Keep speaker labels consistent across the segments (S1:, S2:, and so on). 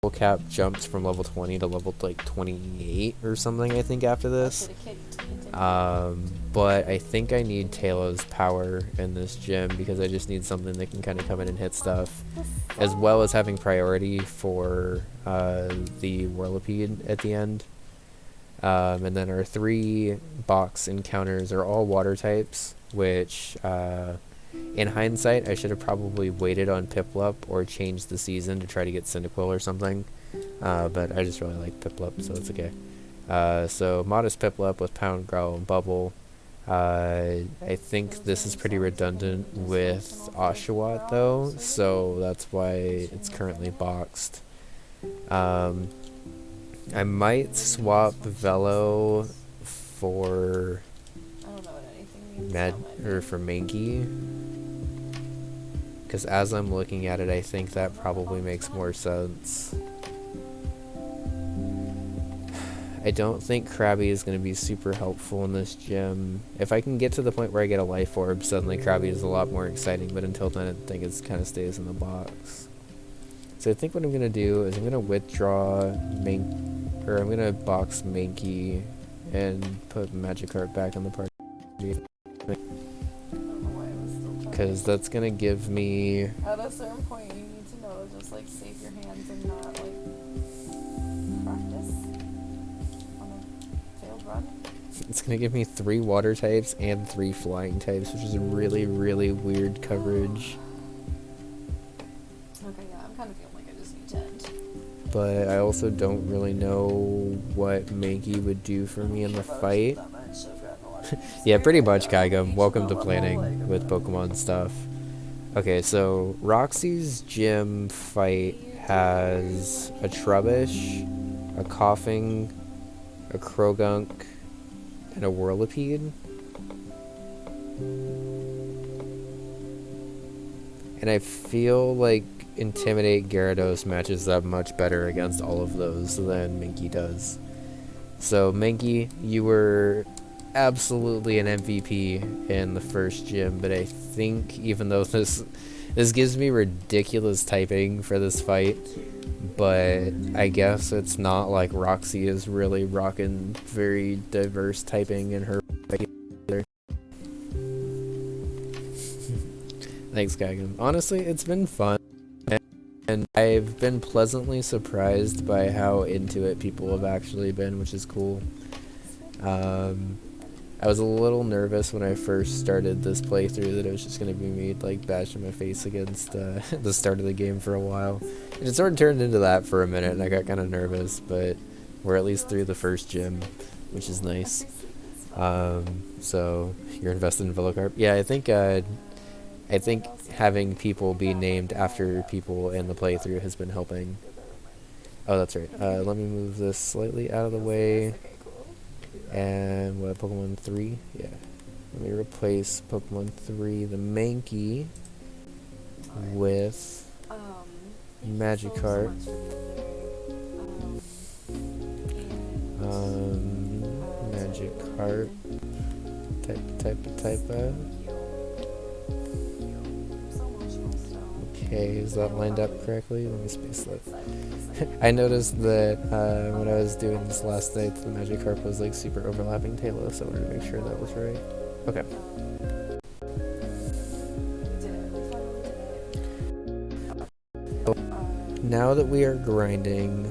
S1: cap jumped from level 20 to level like 28 or something, I think, after this. But I think I need Talos power in this gym because I just need something that can kind of come in and hit stuff, as well as having priority for the Whirlipede at the end. And then our 3 box encounters are all water types, which in hindsight I should have probably waited on Piplup or changed the season to try to get Cyndaquil or something, but I just really like Piplup, so it's okay. So Modest Piplup with Pound, Growl, and Bubble. I think this is pretty redundant with Oshawott though, so that's why it's currently boxed. I might swap Velo for for Mankey, because as I'm looking at it, I think that probably makes more sense. I don't think Krabby is going to be super helpful in this gym. If I can get to the point where I get a Life Orb, suddenly Krabby is a lot more exciting, but until then I think it kind of stays in the box. So I think what I'm going to do is I'm going to withdraw I'm going to box Mankey and put Magikarp back in the party. Because that's going to give me...
S2: At a certain point you need to know to just like save your hands and not like practice on a failed run.
S1: It's going to give me 3 water types and 3 flying types, which is a really, really weird coverage.
S2: Okay, yeah, I'm kind of feeling like I just need to end.
S1: But I also don't really know what Mankey would do for me in the fight. Yeah, pretty much, Kaiga. Welcome to planning with Pokemon stuff. Okay, so Roxy's gym fight has a Trubbish, a Coughing, a Krogunk, and a Whirlipede. And I feel like Intimidate Gyarados matches up much better against all of those than Mankey does. So Mankey, you were absolutely an MVP in the first gym, but I think even though this gives me ridiculous typing for this fight, but I guess it's not like Roxy is really rocking very diverse typing in her fight either. Thanks, Gagan. Honestly, it's been fun, and I've been pleasantly surprised by how into it people have actually been, which is cool. I was a little nervous when I first started this playthrough that it was just going to be me like bashing my face against the start of the game for a while. And it sort of turned into that for a minute, and I got kind of nervous, but we're at least through the first gym, which is nice. So you're invested in Velocarp? Yeah, I think having people be named after people in the playthrough has been helping. Oh, that's right. Let me move this slightly out of the way. And what, Pokemon 3? Yeah. Let me replace Pokemon 3, the Mankey, with Magikarp. Magikarp. Type. Okay, is that lined up correctly? Let me space that. I noticed that when I was doing this last night, the Magikarp was like super overlapping Talos, so I wanted to make sure that was right. Okay. Now that we are grinding,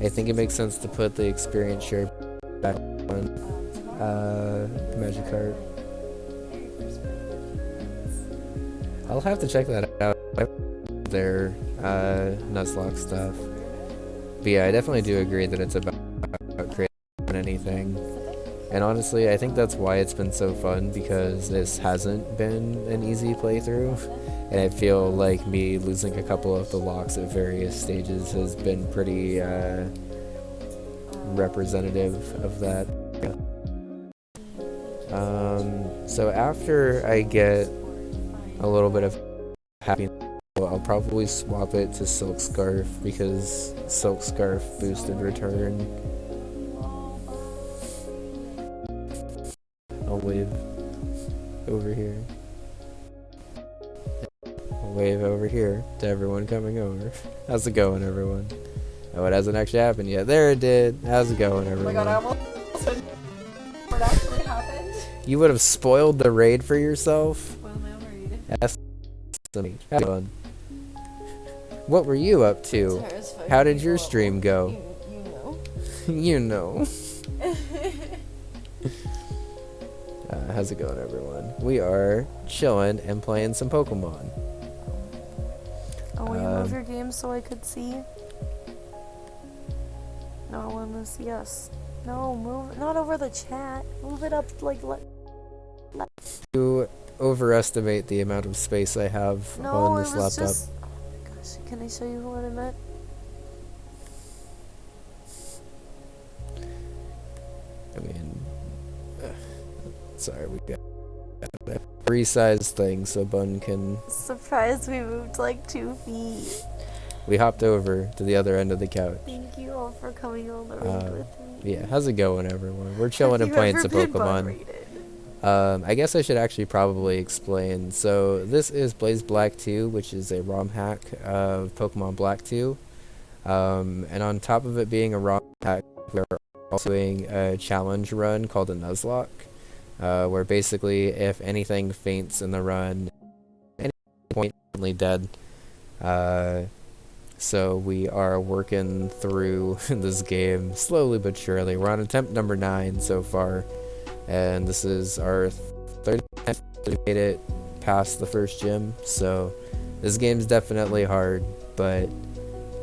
S1: I think it makes sense to put the experience share back on Magikarp. I'll have to check that out. Their Nuzlocke stuff. But yeah, I definitely do agree that it's about creating anything. And honestly, I think that's why it's been so fun, because this hasn't been an easy playthrough. And I feel like me losing a couple of the locks at various stages has been pretty representative of that. So after I get a little bit of happiness, I'll probably swap it to Silk Scarf, because Silk Scarf boosted return. I'll wave over here. I'll wave over here to everyone coming over. How's it going, everyone? Oh, it hasn't actually happened yet. There it did. How's it going,
S2: Oh my
S1: everyone?
S2: god, I almost went what actually happened.
S1: You would have spoiled the raid for yourself?
S2: Spoiled my own raid.
S1: That's fun. What were you up to? How did your stream go?
S2: You know.
S1: You know. How's it going, everyone? We are chilling and playing some Pokemon.
S2: Oh, will you move your game so I could see? No, I want to see us. No, move not over the chat. Move it up like
S1: You overestimate the amount of space I have on this laptop.
S2: Just... Oh my gosh, can I show you what I meant?
S1: I mean, sorry, we got a resized thing so Bun can...
S2: Surprised we moved like 2 feet.
S1: We hopped over to the other end of the couch.
S2: Thank you all for coming on the raid with me.
S1: Yeah, how's it going, everyone? We're chilling and playing some Pokemon. I guess I should actually probably explain. So this is Blaze Black 2, which is a ROM hack of Pokemon Black 2. And on top of it being a ROM hack, we're also doing a challenge run called a Nuzlocke, where basically if anything faints in the run, at any point, only dead. So we are working through this game slowly but surely. We're on attempt number 9 so far, and this is our third attempt. We made it past the first gym, so this game's definitely hard, but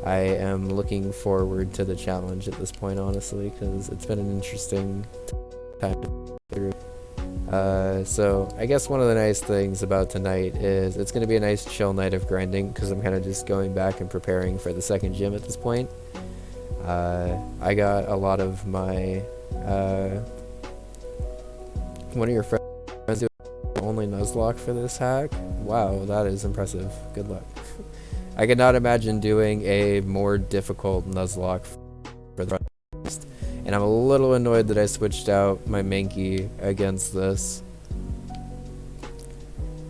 S1: I am looking forward to the challenge at this point, honestly, because it's been an interesting time through. So I guess one of the nice things about tonight is it's going to be a nice chill night of grinding, because I'm kind of just going back and preparing for the second gym at this point. I got a lot of my one of your friends doing only Nuzlocke for this hack. Wow, that is impressive. Good luck. I could not imagine doing a more difficult Nuzlocke for the rest. And I'm a little annoyed that I switched out my Mankey against this,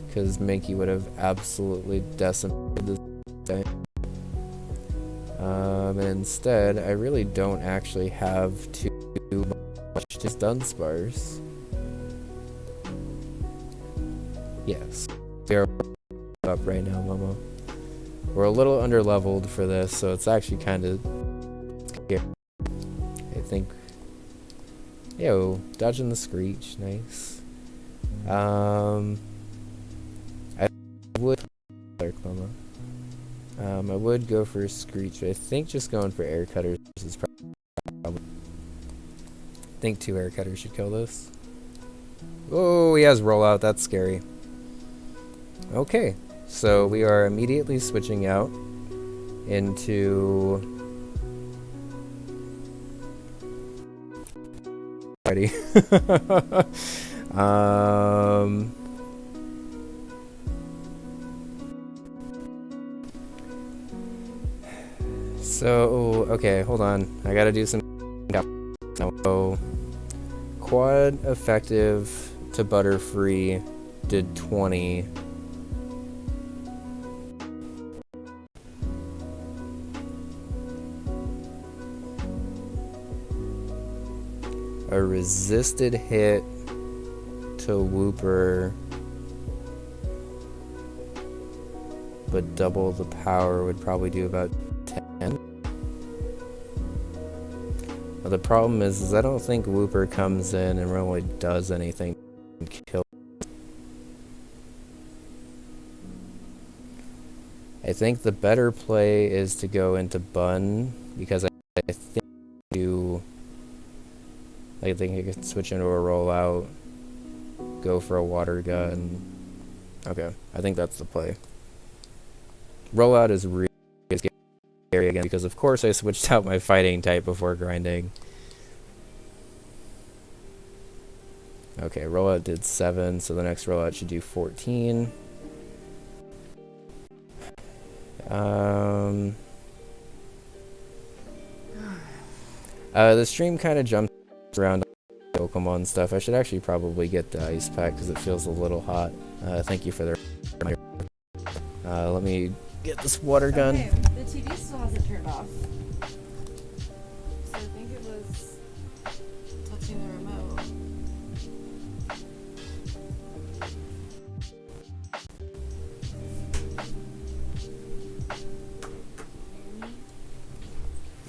S1: because Mankey would have absolutely decimated this thing. And instead, I really don't actually have too much to Dunsparce. Yes, we are up right now, Momo. We're a little under-leveled for this, so it's actually kind of scary. I think... Yo, dodging the Screech, nice. I would... Momo. I would go for Screech, but I think just going for Air Cutters is probably... I think 2 Air Cutters should kill this. Oh, he has Rollout, that's scary. Okay, so we are immediately switching out into... Ready. So, okay, hold on. I gotta do some... So, quad effective to Butterfree did 20. A resisted hit to Wooper, but double the power would probably do about 10. But the problem is I don't think Wooper comes in and really does anything to kill. I think the better play is to go into Bun, because I think I could switch into a rollout, go for a water gun. Okay, I think that's the play. Rollout is really scary again, because of course I switched out my fighting type before grinding. Okay, rollout did 7, so the next rollout should do 14. The stream kind of jumped around Pokemon stuff. I should actually probably get the ice pack because it feels a little hot. Thank you for the reminder. Let me get this water gun.
S2: Okay, the TV still hasn't turned off. So I think it was touching the remote.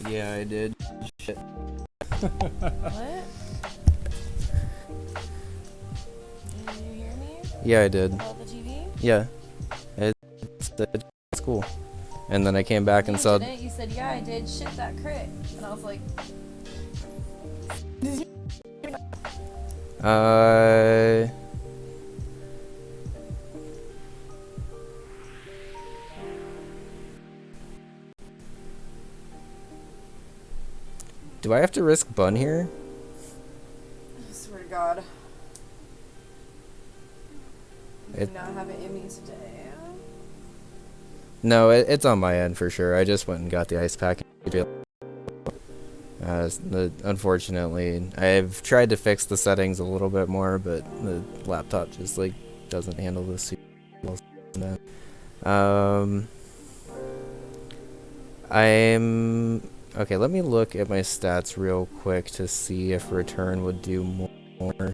S1: Yeah, I did. Shit.
S2: What? Did you hear me?
S1: Yeah, I did.
S2: About the TV?
S1: Yeah. It's cool. And then I came back and saw...
S2: You said, yeah, I did. Shit, that crit. And I was like...
S1: Do I have to risk Bun here?
S2: I swear to God. I do not have it in me today.
S1: No, it's on my end for sure. I just went and got the ice pack. Unfortunately, I've tried to fix the settings a little bit more, but the laptop just like doesn't handle this super well. Okay, let me look at my stats real quick to see if return would do more.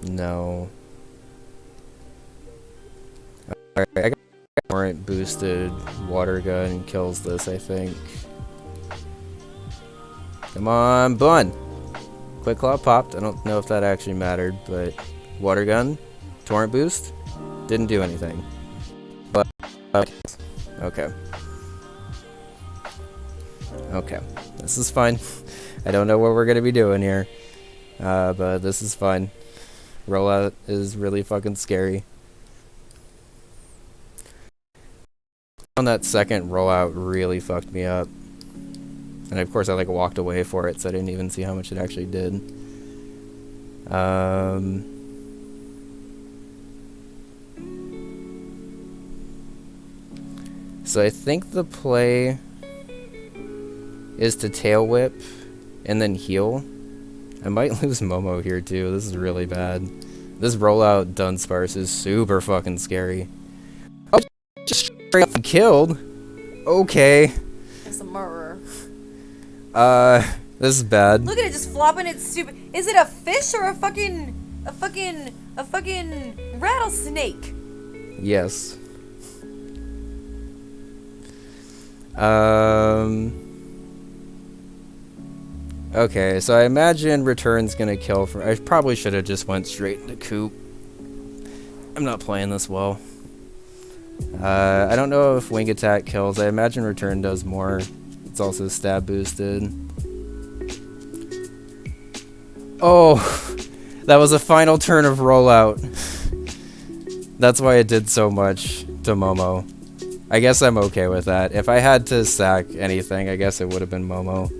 S1: No. Alright, I got warrant boosted water gun kills this, I think. Come on, Bun! Quick Claw popped. I don't know if that actually mattered, but water gun, torrent boost, didn't do anything. But okay. Okay, this is fine. I don't know what we're gonna be doing here, but this is fine. Rollout is really fucking scary. On that second rollout really fucked me up. And of course I like walked away for it, so I didn't even see how much it actually did. So I think the play is to tail whip and then heal. I might lose Momo here too. This is really bad. This rollout Dunsparce is super fucking scary. Oh, just straight up killed. Okay.
S2: It's a murderer.
S1: This is bad.
S2: Look at it just flopping its stupid. Is it a fish or a fucking rattlesnake?
S1: Yes. Okay, so I imagine return's gonna kill for. I probably should have just went straight into Coop. I'm not playing this well. I don't know if wing attack kills. I imagine return does more. It's also stab boosted. Oh, that was a final turn of rollout. That's why it did so much to Momo. I guess I'm okay with that. If I had to sack anything, I guess it would have been Momo.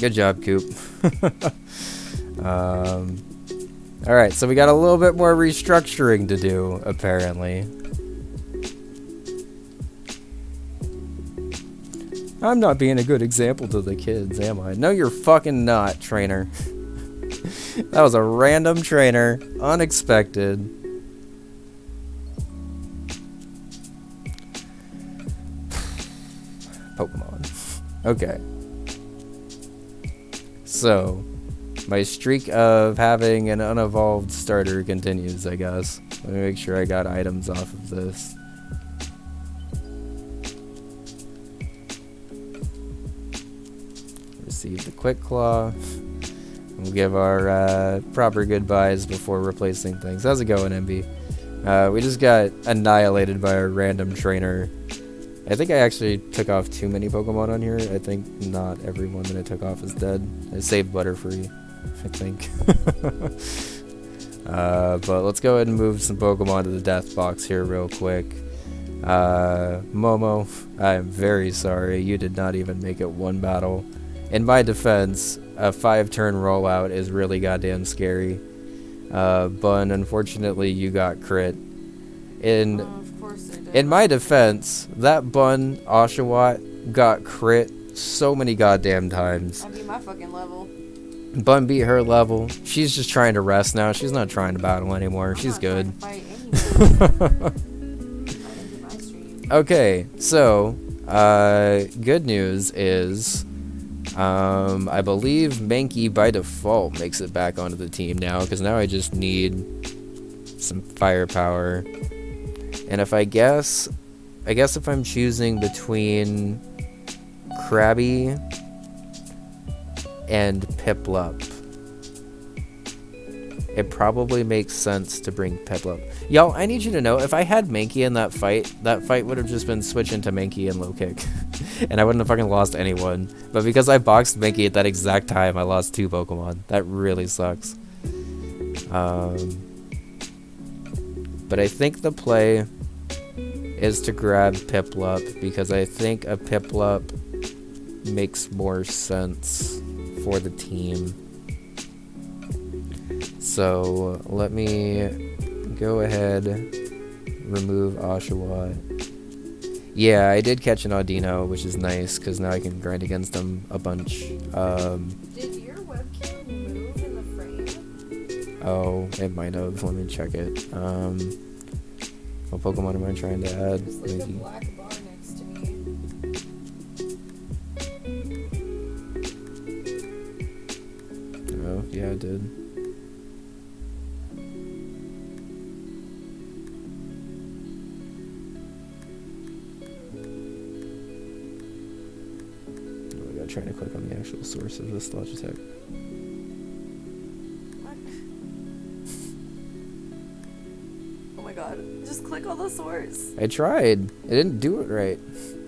S1: Good job, Coop. Alright, so we got a little bit more restructuring to do, apparently. I'm not being a good example to the kids, am I? No, you're fucking not, trainer. That was a random trainer. Unexpected. Pokemon. Okay. So, my streak of having an unevolved starter continues, I guess. Let me make sure I got items off of this. Receive the Quick Claw. We'll give our proper goodbyes before replacing things. How's it going, MB? We just got annihilated by a random trainer. I think I actually took off too many Pokemon on here. I think not everyone that I took off is dead. I saved Butterfree, I think. But let's go ahead and move some Pokemon to the death box here real quick. Momo, I am very sorry. You did not even make it one battle. In my defense, a 5-turn rollout is really goddamn scary. Bun, unfortunately, you got crit. In my defense, that Bun Oshawott got crit so many goddamn times.
S2: I beat my fucking level.
S1: Bun beat her level. She's just trying to rest now. She's not trying to battle anymore. She's good. Okay, so good news is I believe Mankey by default makes it back onto the team now, because now I just need some firepower. And if I guess if I'm choosing between Krabby and Piplup, it probably makes sense to bring Piplup. Y'all, I need you to know, if I had Mankey in that fight would have just been switching to Mankey and low kick. And I wouldn't have fucking lost anyone. But because I boxed Mankey at that exact time, I lost 2 Pokemon. That really sucks. But I think the play is to grab Piplup, because I think a Piplup makes more sense for the team. So let me go ahead, remove Oshawott. Yeah, I did catch an Audino, which is nice, because now I can grind against them a bunch.
S2: Did your webcam move in the frame?
S1: Oh, it might have. Let me check it. What Pokemon am I trying to add?
S2: There's like a black bar next to me.
S1: Oh, yeah, it did. Trying to click on the actual source of this Logitech.
S2: What? Oh my god. Just click on the source.
S1: I tried. It didn't do it right.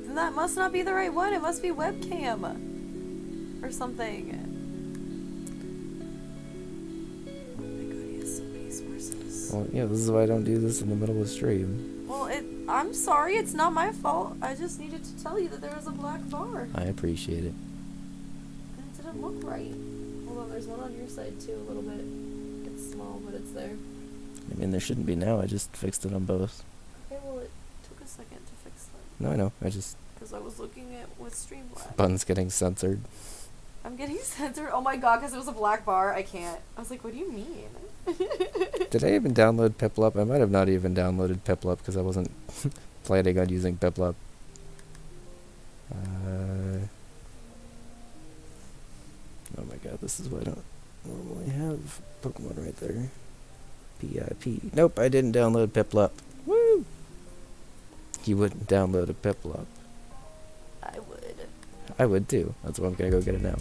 S2: Then that must not be the right one. It must be webcam. Or something. Oh my god, he has so many sources.
S1: Well, yeah, this is why I don't do this in the middle of stream.
S2: Well, I'm sorry. It's not my fault. I just needed to tell you that there was a black bar.
S1: I appreciate it.
S2: It didn't look right. Hold on, there's one on your side too, a little bit. It's small, but it's there.
S1: I mean, there shouldn't be now. I just fixed it on both.
S2: Okay, well, it took a second to fix that.
S1: No, I know. I just...
S2: Because I was looking at with Streamlabs.
S1: Bun's getting censored.
S2: I'm getting censored? Oh my god, because it was a black bar. I can't. I was like, what do you mean?
S1: Did I even download Piplup? I might have not even downloaded Piplup because I wasn't planning on using Piplup. Oh my god, this is why I don't normally have Pokemon right there. PIP. Nope, I didn't download Piplup. Woo! You wouldn't download a Piplup.
S2: I would.
S1: I would too. That's why I'm gonna go get it now.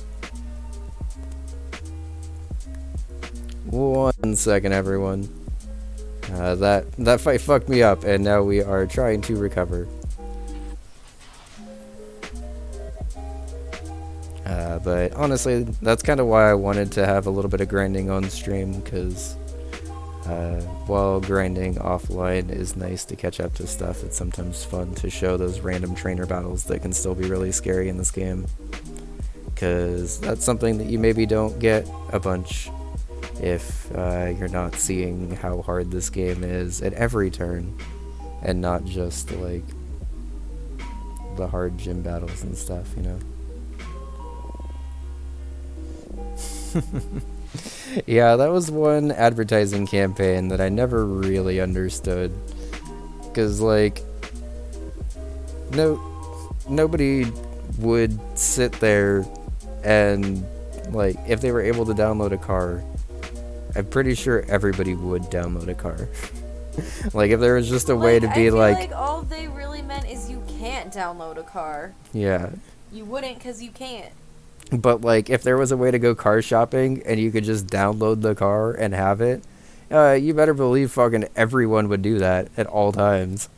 S1: 1 second, everyone. That fight fucked me up, and now we are trying to recover. But honestly, that's kind of why I wanted to have a little bit of grinding on stream, because while grinding offline is nice to catch up to stuff, it's sometimes fun to show those random trainer battles that can still be really scary in this game. Because that's something that you maybe don't get a bunch if you're not seeing how hard this game is at every turn, and not just like the hard gym battles and stuff, you know. Yeah, that was one advertising campaign that I never really understood, because like nobody would sit there and, like, if they were able to download a car, I'm pretty sure everybody would download a car. Like, if there was just a way to be
S2: I feel
S1: like
S2: all they really meant is you can't download a car.
S1: Yeah.
S2: You wouldn't, because you can't.
S1: But like, if there was a way to go car shopping and you could just download the car and have it, you better believe fucking everyone would do that at all times.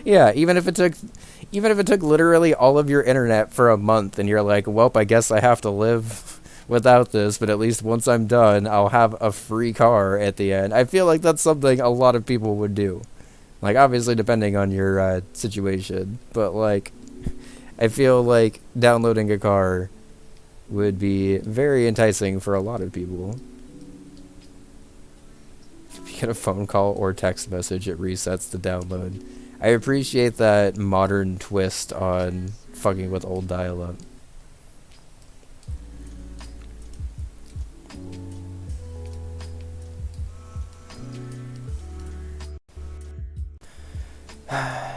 S1: Yeah, even if it took literally all of your internet for a month, and you're like, well, I guess I have to live without this, but at least once I'm done, I'll have a free car at the end. I feel like that's something a lot of people would do. Like, obviously depending on your situation, but like, I feel like downloading a car would be very enticing for a lot of people. If you get a phone call or text message, it resets the download. I appreciate that modern twist on fucking with old dial-up.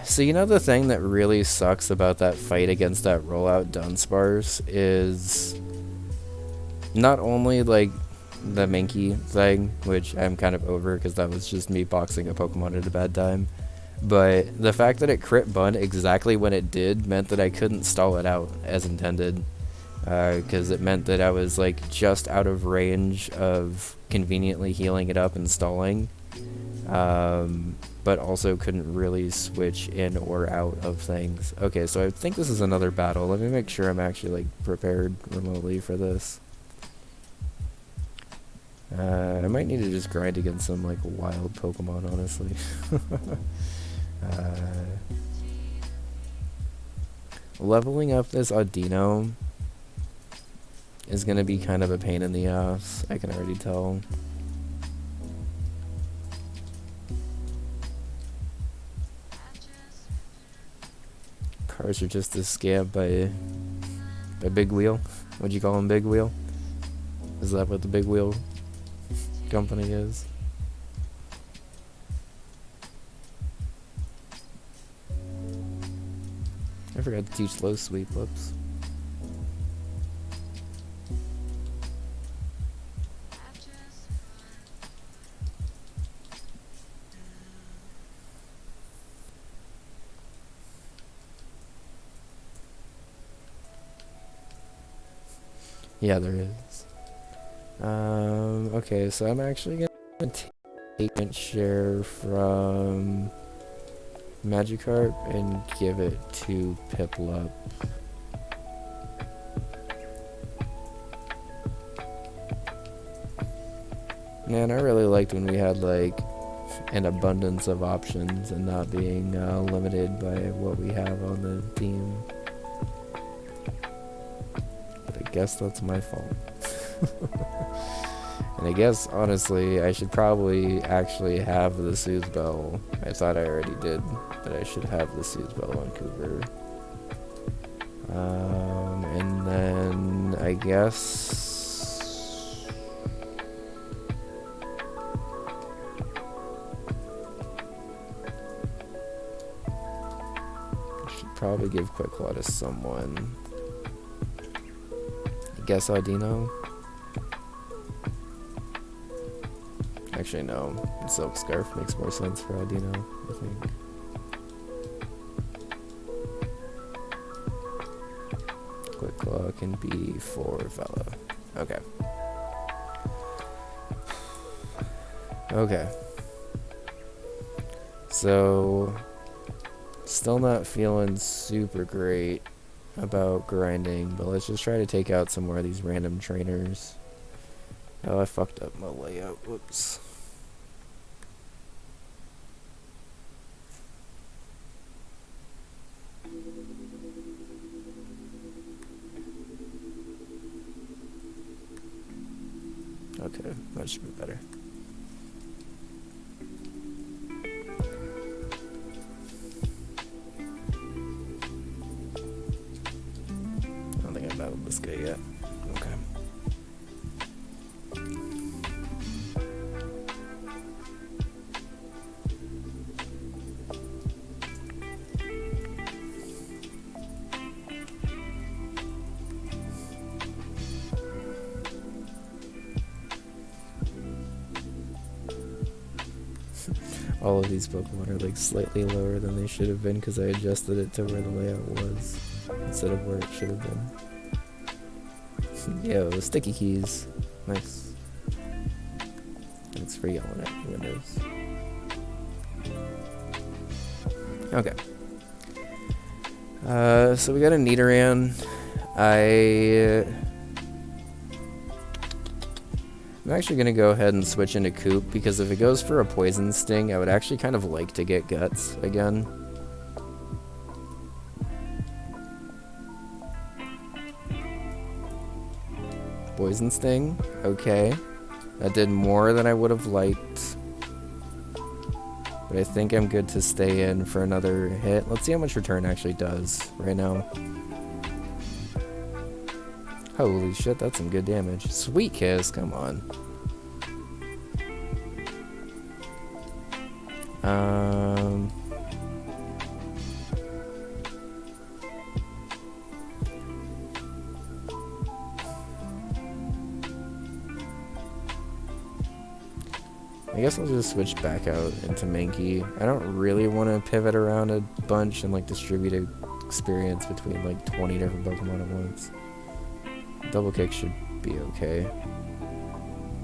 S1: So you know the thing that really sucks about that fight against that rollout Dunsparce is not only like the Minky thing, which I'm kind of over because that was just me boxing a Pokemon at a bad time, but the fact that it crit Bun exactly when it did meant that I couldn't stall it out as intended, because it meant that I was like just out of range of conveniently healing it up and stalling, but also couldn't really switch in or out of things. Okay, so I think this is another battle. Let me make sure I'm actually like prepared remotely for this. I might need to just grind against some like wild Pokemon, honestly. Leveling up this Audino is gonna be kind of a pain in the ass, I can already tell. Cars are just as scammed by Big Wheel. What'd you call him, Big Wheel? Is that what the Big Wheel company is? I forgot to teach low sweep. Whoops. Yeah, there is. Okay, so I'm actually gonna take a share from Magikarp and give it to Piplup. Man, I really liked when we had like an abundance of options and not being limited by what we have on the team. But I guess that's my fault. And I guess, honestly, I should probably actually have the Soothe Bell. I thought I already did, but I should have the Soothe Bell on Cougar. And then, I guess... I should probably give Quick Claw to someone. I guess Audino? Actually, no. Silk Scarf makes more sense for Audino, I think. Quick Claw can be for Vela. Okay. Okay. So, still not feeling super great about grinding, but let's just try to take out some more of these random trainers. Oh, I fucked up my layout. Whoops. Okay, that should be better. I don't think I battled this guy yet. Okay. All of these Pokemon are like slightly lower than they should have been because I adjusted it to where the layout was instead of where it should have been. Yo, sticky keys. Nice. Thanks for yelling at me, Windows. Okay. So we got a Nidoran. I'm actually going to go ahead and switch into Coop, because if it goes for a Poison Sting, I would actually kind of like to get Guts again. Poison Sting, okay. That did more than I would have liked. But I think I'm good to stay in for another hit. Let's see how much Return actually does right now. Holy shit, that's some good damage. Sweet Kiss, come on. I guess I'll just switch back out into Mankey. I don't really want to pivot around a bunch and like distribute a experience between like 20 different Pokemon at once. Double kick should be okay.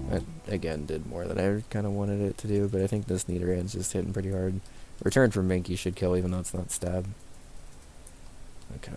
S1: That again did more than I kind of wanted it to do, but I think this Nidorann's just hitting pretty hard. Return from Mankey should kill even though it's not stab. Okay.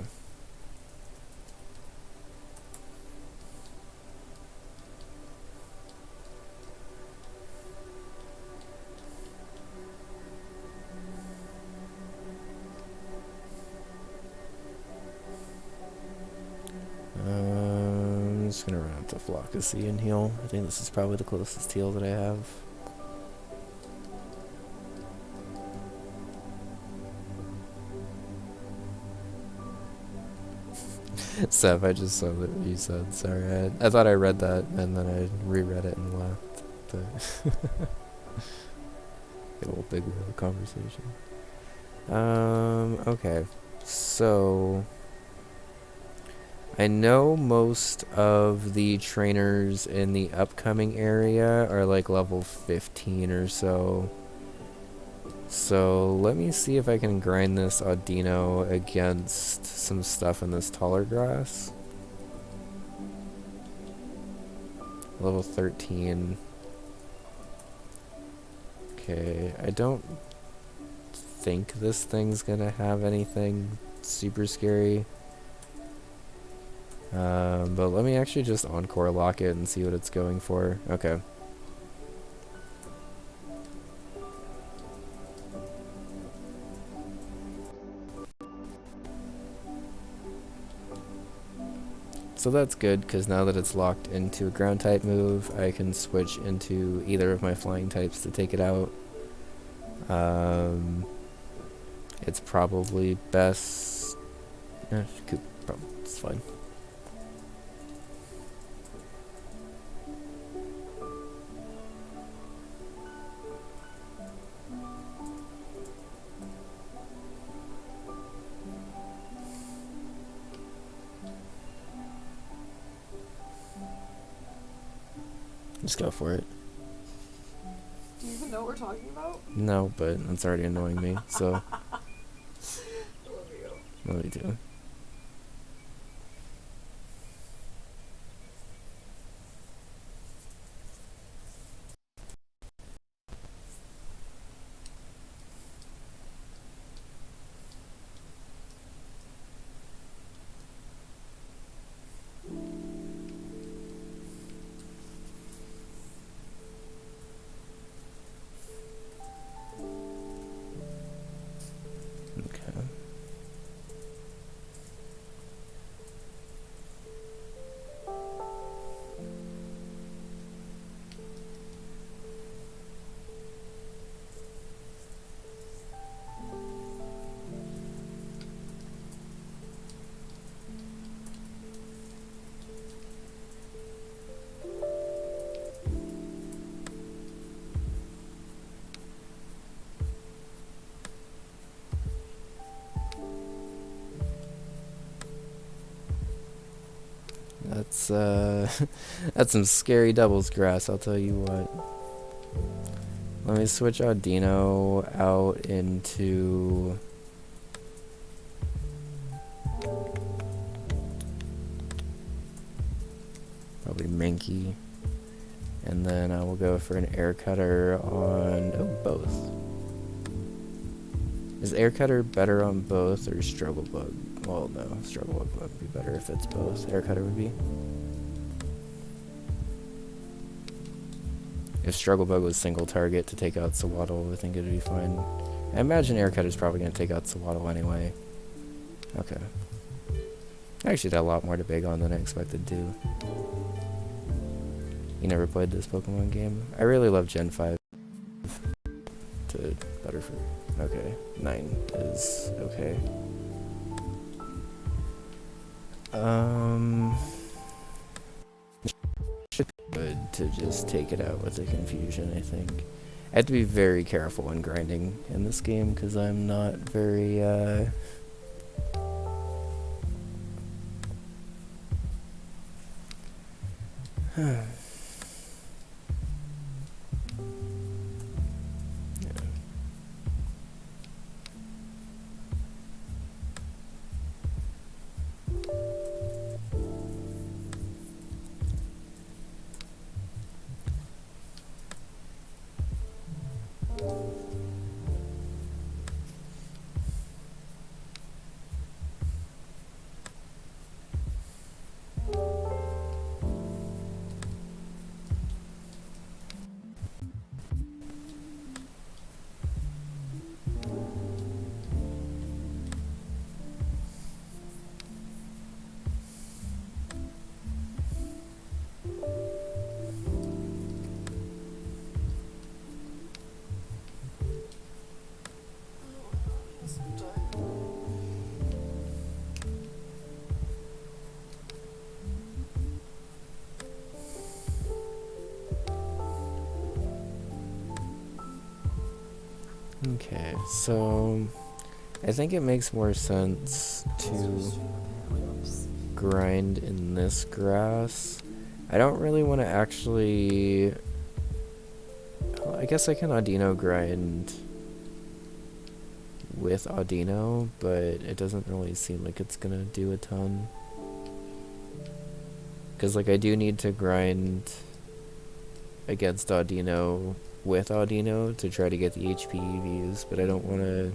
S1: I'm just gonna run up to Flockacy and heal. I think this is probably the closest heal that I have. Seth, I just saw that you said. Sorry, I thought I read that and then I reread it and laughed. But a little big of a conversation. Okay, so I know most of the trainers in the upcoming area are like level 15 or so. So let me see if I can grind this Audino against some stuff in this taller grass. Level 13. Okay, I don't think this thing's gonna have anything super scary. But let me actually just Encore lock it and see what it's going for. Okay. So that's good, because now that it's locked into a ground type move, I can switch into either of my flying types to take it out. It's probably best... it's fine. Just go for it.
S2: Do you even know what we're talking about?
S1: No, but it's already annoying me, so...
S2: Love you.
S1: What do we do? Okay. That's that's some scary doubles grass, I'll tell you what. Let me switch Audino out into probably Mankey, and then I will go for an air cutter on both. Is air cutter better on both or struggle bug? Well, no, struggle bug would be better if it's both. Air cutter would be. If struggle bug was single target to take out Sawaddle, I think it'd be fine. I imagine air cutter's probably gonna take out Sawaddle anyway. Okay. I actually did a lot more to big on than I expected to. You never played this Pokemon game? I really love Gen 5 to Butterfree. Okay, 9 is okay. Should be good to just take it out with the confusion, I think. I have to be very careful when grinding in this game, because I'm not very, Okay, so I think it makes more sense to grind in this grass. I don't really want to actually... Well, I guess I can Audino grind with Audino, but it doesn't really seem like it's gonna do a ton. Because, like, I do need to grind against Audino with Audino to try to get the HP EVs, but I don't want to...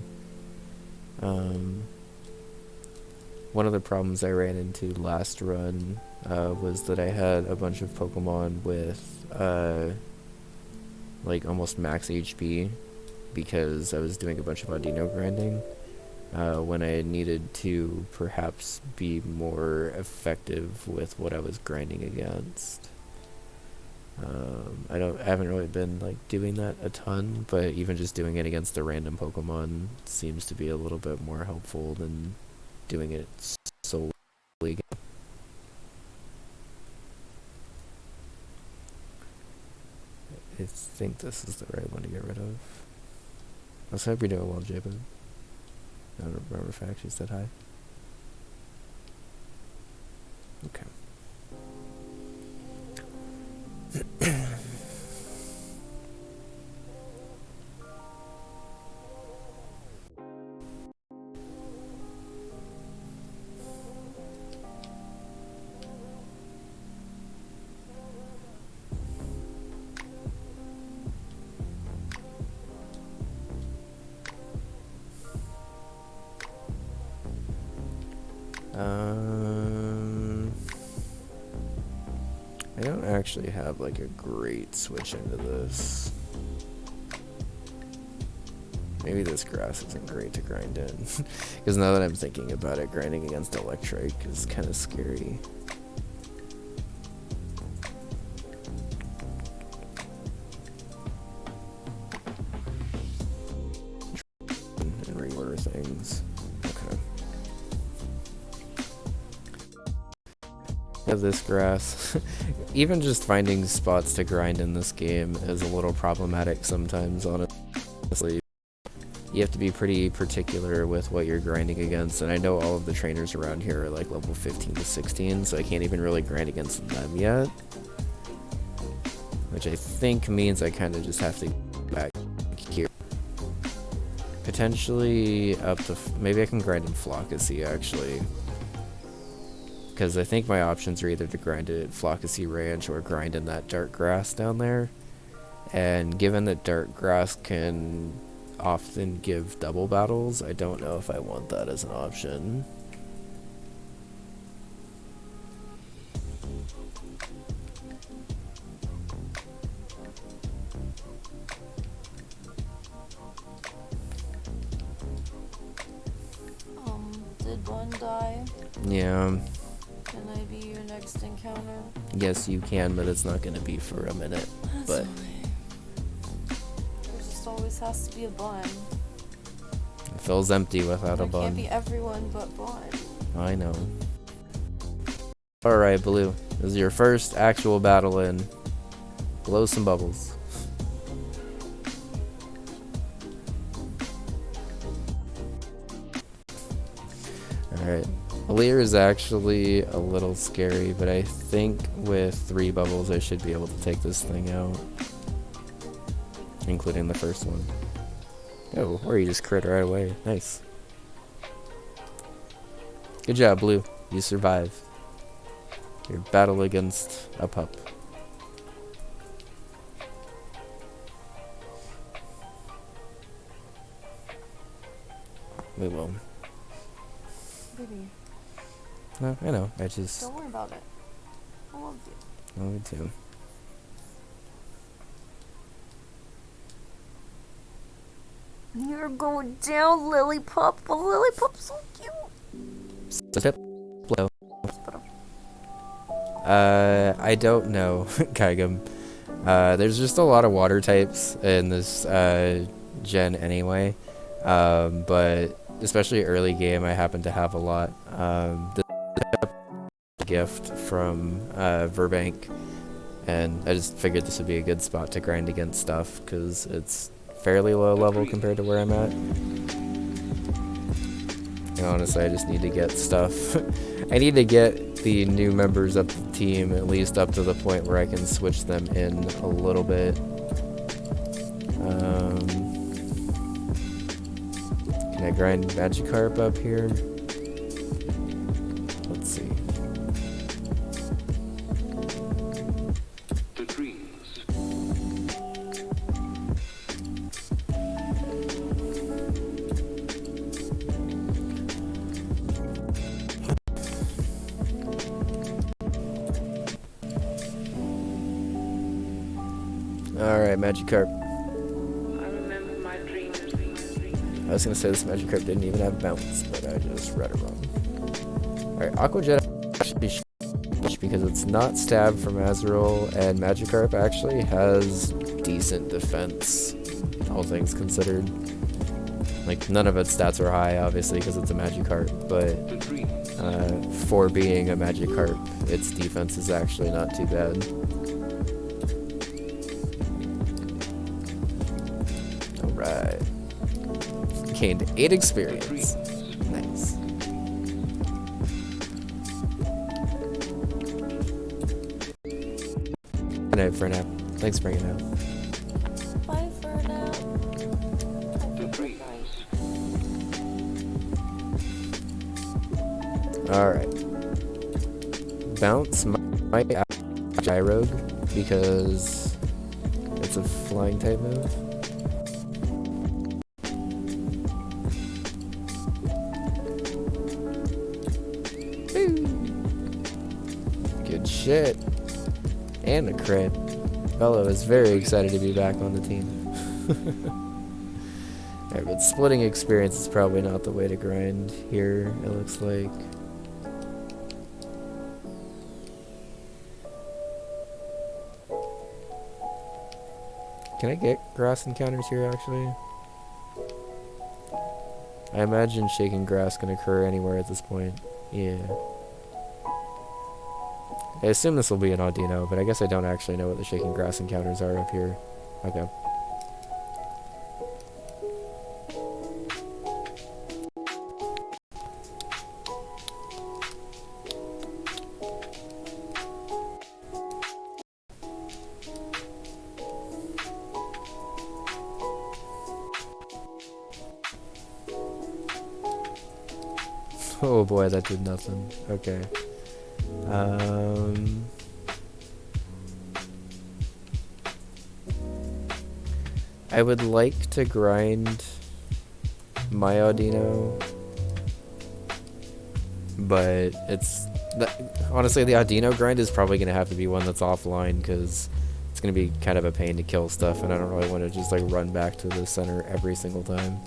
S1: one of the problems I ran into last run was that I had a bunch of Pokemon with like almost max HP because I was doing a bunch of Audino grinding when I needed to perhaps be more effective with what I was grinding against. I haven't really been like doing that a ton, but even just doing it against a random Pokemon seems to be a little bit more helpful than doing it solely. I think this is the right one to get rid of. Let's hope you're doing well, Jabin. I don't remember if I actually said hi. Okay. I don't actually have like a great switch into this. Maybe this grass isn't great to grind in. Because now that I'm thinking about it, grinding against Electrike is kind of scary. And reorder things. Okay. Have this grass. Even just finding spots to grind in this game is a little problematic sometimes, honestly. You have to be pretty particular with what you're grinding against, and I know all of the trainers around here are like level 15 to 16, so I can't even really grind against them yet. Which I think means I kind of just have to go back here. Potentially up to... maybe I can grind in Flockacy, actually. Because I think my options are either to grind it at Flockacy Ranch or grind in that dark grass down there. And given that dark grass can often give double battles, I don't know if I want that as an option.
S2: Did one die?
S1: Yeah.
S2: Can I be your next encounter?
S1: Yes, you can, but it's not going to be for a minute.
S2: That's
S1: But
S2: okay. There just always has to be a bun.
S1: it feels empty without a
S2: There can't
S1: bun.
S2: be everyone but bun.
S1: I know. Alright, Blue. This is your first actual battle in. Blow some bubbles. Alright. Leer is actually a little scary, but I think with 3 bubbles I should be able to take this thing out. Including the first one. Oh, or you just crit right away. Nice. Good job, Blue. You survived your battle against a pup. We will.
S2: Baby,
S1: No, I know. I just...
S2: don't worry about it. I love you.
S1: Oh, me too.
S2: You're going down, Lillipup. Oh, Lillipup's so cute.
S1: Tip. Blow. I don't know, Kaigum. There's just a lot of water types in this gen anyway. But especially early game, I happen to have a lot. This gift from Verbank, and I just figured this would be a good spot to grind against stuff because it's fairly low level compared to where I'm at. And honestly, I just need to get stuff. I need to get the new members of the team at least up to the point where I can switch them in a little bit. Can I grind Magikarp up here? Let's see. Alright, Magikarp.
S3: I remember my dreams.
S1: I was gonna say this Magikarp didn't even have bounce, but I just read it wrong. Alright, Aqua Jet should be because it's not stab from Azrael, and Magikarp actually has decent defense, all things considered. Like, none of its stats are high, obviously, because it's a Magikarp, but for being a Magikarp, its defense is actually not too bad. Alright. Gained 8 experience. Nice. Good night for now. Thanks for bringing it out.
S2: Bye for now.
S1: Alright. Bounce might Gyrogue because it's a flying type move. Good shit. And a crit. Bello is very excited to be back on the team. Alright, but splitting experience is probably not the way to grind here, it looks like. Can I get grass encounters here, actually? I imagine shaking grass can occur anywhere at this point. Yeah. I assume this will be an Audino, but I guess I don't actually know what the shaking grass encounters are up here. Okay. Oh boy, that did nothing. Okay. I would like to grind my Audino, but honestly, the Audino grind is probably going to have to be one that's offline, because it's going to be kind of a pain to kill stuff, and I don't really want to just like run back to the center every single time.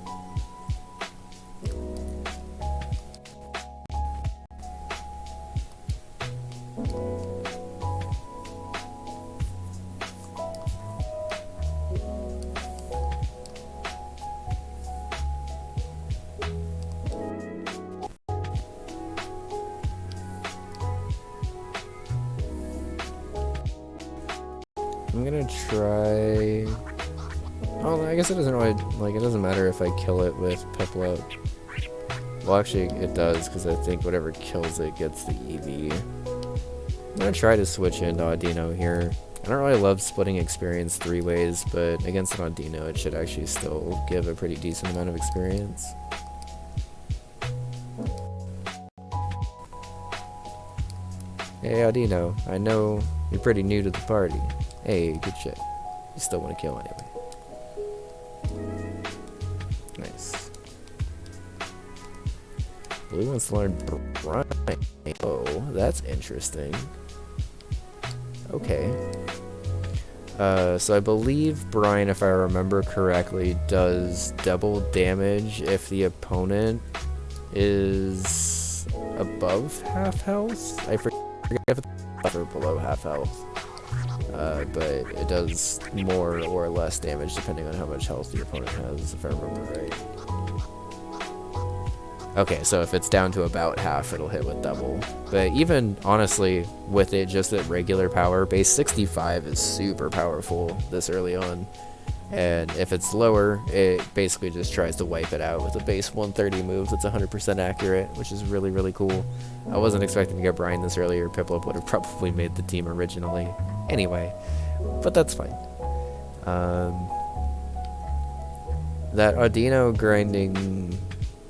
S1: I'm gonna try... Oh, I guess it doesn't really... Like, it doesn't matter if I kill it with Piplup. Well, actually, it does, because I think whatever kills it gets the EV. I'm gonna try to switch into Audino here. I don't really love splitting experience 3 ways, but against an Audino, it should actually still give a pretty decent amount of experience. Hey, Audino, I know you're pretty new to the party. Hey, good shit. You still want to kill anyway. Nice. Blue wants to learn Brian. Oh, that's interesting. Okay. So I believe Brian, if I remember correctly, does double damage if the opponent is above half health. I forget if it's above or below half health. But it does more or less damage depending on how much health your opponent has, if I remember right. Okay, so if it's down to about half, it'll hit with double. But even, honestly, with it just at regular power, base 65 is super powerful this early on. And if it's lower, it basically just tries to wipe it out with a base 130 move that's 100% accurate, which is really, really cool. I wasn't expecting to get Brian this earlier. Piplup would have probably made the team originally anyway, but that's fine. That Audino grinding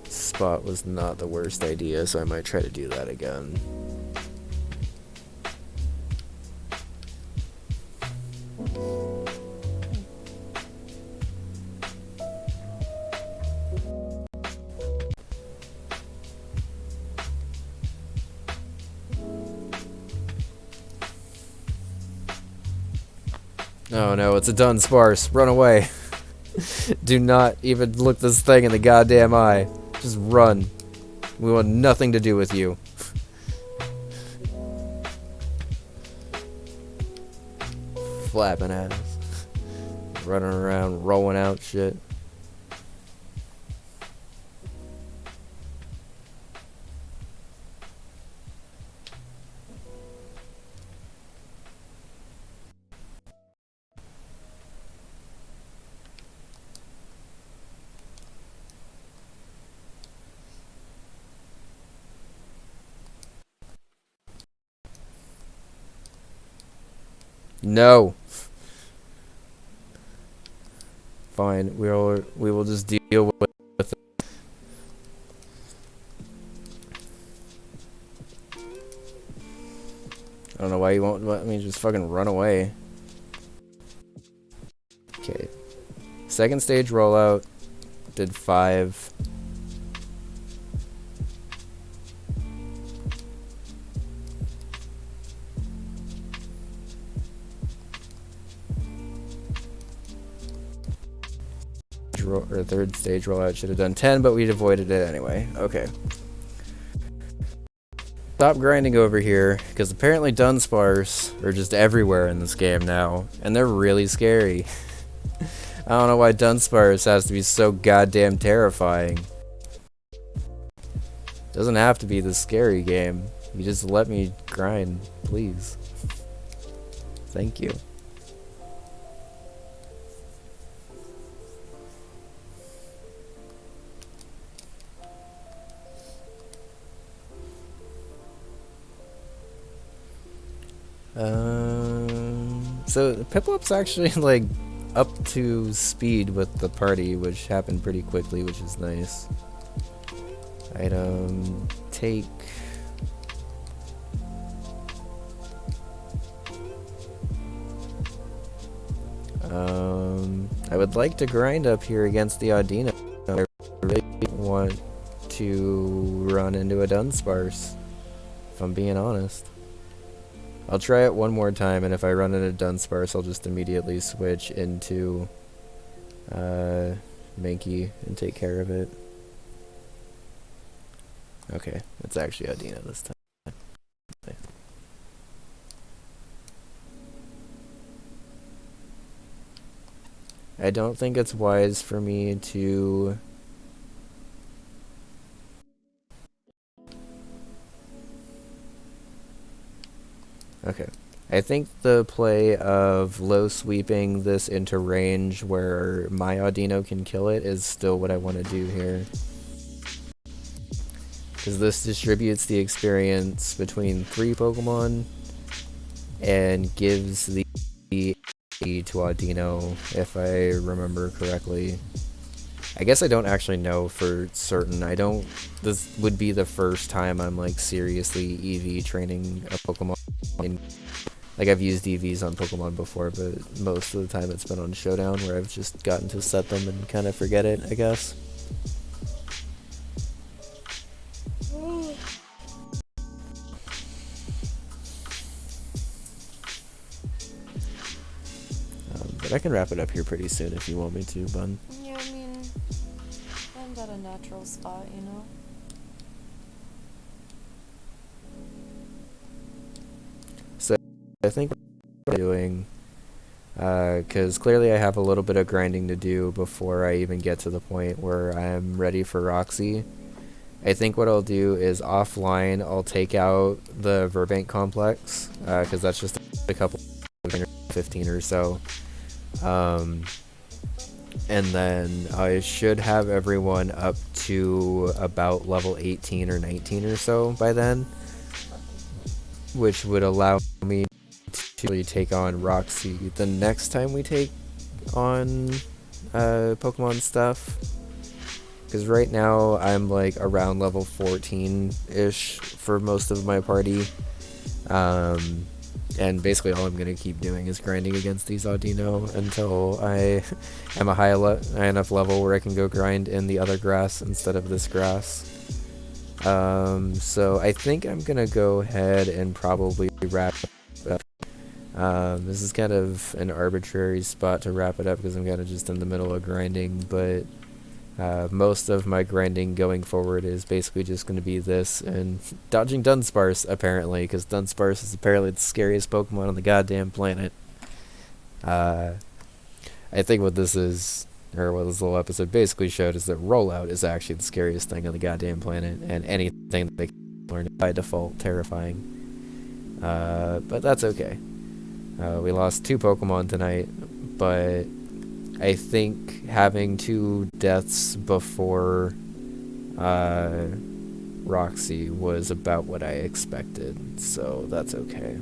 S1: spot was not the worst idea, so I might try to do that again. Oh no, it's a Dunsparce. Run away. Do not even look this thing in the goddamn eye. Just run. We want nothing to do with you. Flapping ass. Running around, rolling out shit. No. Fine. We will just deal with it. I don't know why you won't let me just fucking run away. Okay. Second stage rollout. Did 5. Or third stage rollout should have done 10, but we'd avoided it anyway. Okay. Stop grinding over here, because apparently Dunsparce are just everywhere in this game now, and they're really scary. I don't know why Dunsparce has to be so goddamn terrifying. Doesn't have to be this scary game. You just let me grind, please. Thank you. So Piplup's actually like up to speed with the party, which happened pretty quickly, which is nice. Item take. I would like to grind up here against the Audino. I really want to run into a Dunsparce, if I'm being honest. I'll try it one more time, and if I run into Dunsparce, I'll just immediately switch into Mankey and take care of it. Okay, it's actually Audino this time. I don't think it's wise for me to... Okay. I think the play of low sweeping this into range where my Audino can kill it is still what I want to do here. Because this distributes the experience between 3 Pokemon and gives the to Audino, if I remember correctly. I guess I don't actually know for certain. This would be the first time I'm like seriously EV training a Pokemon. Like I've used EVs on Pokemon before, but most of the time it's been on Showdown where I've just gotten to set them and kind of forget it, I guess. But I can wrap it up here pretty soon if you want me to, Bun.
S2: Yeah, I mean, I'm at a natural spot, you know?
S1: So, I think what I'm doing, because clearly I have a little bit of grinding to do before I even get to the point where I'm ready for Roxy. I think what I'll do is offline, I'll take out the Verbank complex, because that's just a couple 15 or so. And then I should have everyone up to about level 18 or 19 or so by then, which would allow me to really take on Roxy the next time we take on Pokemon stuff. Because right now I'm like around level 14-ish for most of my party. And basically all I'm going to keep doing is grinding against these Audino until I am a high enough level where I can go grind in the other grass instead of this grass. So I think I'm going to go ahead and probably wrap it up. This is kind of an arbitrary spot to wrap it up because I'm kind of just in the middle of grinding, but most of my grinding going forward is basically just going to be this and dodging Dunsparce, apparently, because Dunsparce is apparently the scariest Pokemon on the goddamn planet. I think what this is, or what this little episode basically showed, is that Rollout is actually the scariest thing on the goddamn planet, and anything that they can learn by default terrifying. But that's okay. We lost 2 Pokemon tonight, but I think having 2 deaths before Roxy was about what I expected, so that's okay.